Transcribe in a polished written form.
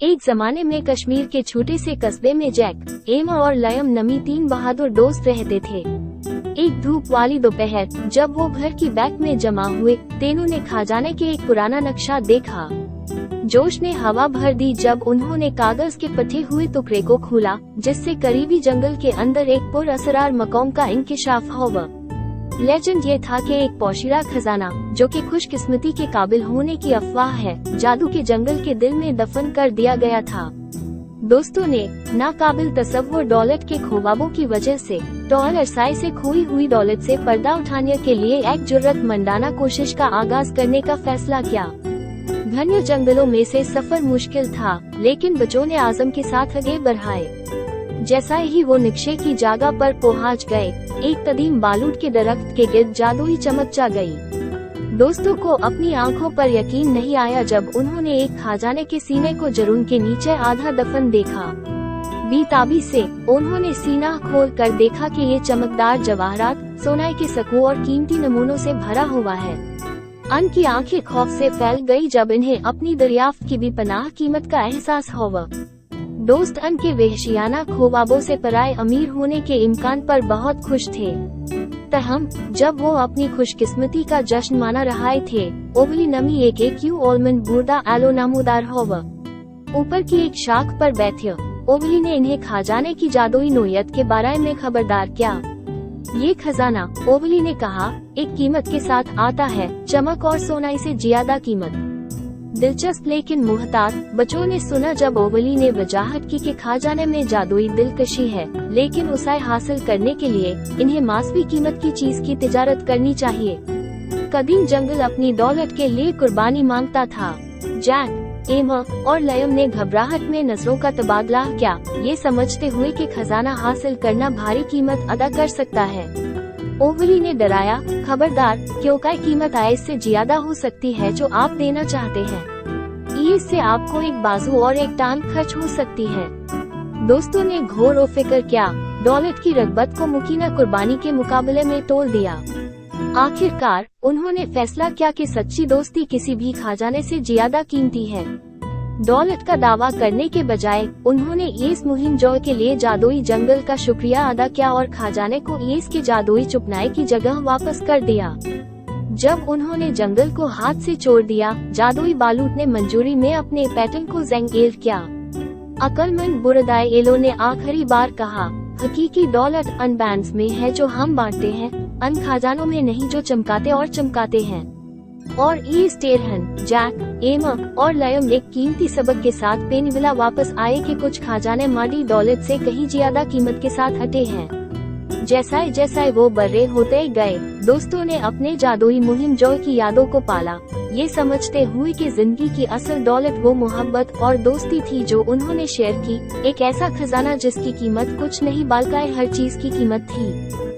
एक जमाने में कश्मीर के छोटे से कस्बे में जैक, एमा और लयम नमी 3 बहादुर दोस्त रहते थे। एक धूप वाली दोपहर जब वो घर की बैग में जमा हुए तीनों ने खजाने के एक पुराना नक्शा देखा। जोश ने हवा भर दी जब उन्होंने कागज के फटे हुए टुकड़े को खोला, जिससे करीबी जंगल के अंदर एक पुरअसरार मकाम का इंकिशाफ हुआ। लेजेंड ये था कि एक पोशीदा खजाना, जो कि खुशकिस्मती के काबिल होने की अफवाह है, जादू के जंगल के दिल में दफन कर दिया गया था। दोस्तों ने नाकाबिल तसव्वुर दौलत के ख्वाबों की वजह से टॉल अरसाई से खोई हुई दौलत से पर्दा उठाने के लिए एक जुर्रतमंदाना कोशिश का आगाज करने का फैसला किया। घने जंगलों में से सफर मुश्किल था, लेकिन बच्चों ने आज़म के साथ आगे बढ़ाए। जैसा ही वो नक्शे की जगह पर पहुंच गए, एक कदीम बालूट के दरख्त के गिर्द जादुई चमक छा गई। दोस्तों को अपनी आंखों पर यकीन नहीं आया जब उन्होंने एक खजाने के सीने को जरूर के नीचे आधा दफन देखा। बेताबी से उन्होंने सीना खोल कर देखा कि ये चमकदार जवाहरात, सोने के सकू और कीमती नमूनों से भरा हुआ है। उनकी आंखें खौफ से फैल गई जब इन्हें अपनी दरियाफ्त की बेपनाह कीमत का एहसास हुआ। दोस्त उनके वहशियाना ख्वाबों से पराए अमीर होने के इम्कान पर बहुत खुश थे। तहम जब वो अपनी खुशकिस्मती का जश्न मना रहे थे, ओवली नमी एक ओलमंड बूढ़ा एलो नामोदार हुआ। ऊपर की एक शाख पर बैठे ओवली ने इन्हें खजाने की जादुई नोयत के बारे में खबरदार किया। ये खजाना, ओवली ने कहा, एक कीमत के साथ आता है, चमक और सोनाई से ज्यादा कीमत। दिलचस्प लेकिन मुहतात बच्चों ने सुना जब ओवली ने वजाहत की कि खजाने में जादुई दिलकशी है, लेकिन उसे हासिल करने के लिए इन्हें मासवी कीमत की चीज की तिजारत करनी चाहिए। कदीम जंगल अपनी दौलत के लिए कुर्बानी मांगता था। जैक, एमा और लयम ने घबराहट में नजरों का तबादला किया, ये समझते हुए कि खजाना हासिल करना भारी कीमत अदा कर सकता है। ओवली ने डराया, खबरदार, क्योंकि कीमत इससे ज्यादा हो सकती है जो आप देना चाहते हैं। इससे आपको एक बाजू और एक टांग खर्च हो सकती है। दोस्तों ने घोर और फिक्र किया, दौलत की रगबत को मुकीना कुर्बानी के मुकाबले में तोल दिया। आखिरकार उन्होंने फैसला किया कि सच्ची दोस्ती किसी भी खजाने से ज्यादा कीमती है। दौलत का दावा करने के बजाय उन्होंने इस मुहिम जॉय के लिए जादुई जंगल का शुक्रिया अदा किया और खजाने को इसके जादुई चुपनाए की जगह वापस कर दिया। जब उन्होंने जंगल को हाथ से छोड़ दिया, जादुई बालूट ने मंजूरी में अपने पैटर्न को ज़ेंगेल किया। अक्लमंद बुरदाई एलो ने आखिरी बार कहा, हकीकी दौलत अन बैंड्स में है जो हम बांटते हैं, अन खजानों में नहीं जो चमकाते और चमकाते हैं। और इस टेरहन, जैक, एमा और लयम एक कीमती सबक के साथ पेनिविला वापस आए कि कुछ खजाने मादी दौलत से कहीं ज्यादा कीमत के साथ हटे हैं। जैसा जैसा वो बड़े होते गए, दोस्तों ने अपने जादुई मुहिम जॉय की यादों को पाला, ये समझते हुए कि जिंदगी की असल दौलत वो मोहब्बत और दोस्ती थी जो उन्होंने शेयर की, एक ऐसा खजाना जिसकी कीमत कुछ नहीं बल्कि हर चीज की कीमत थी।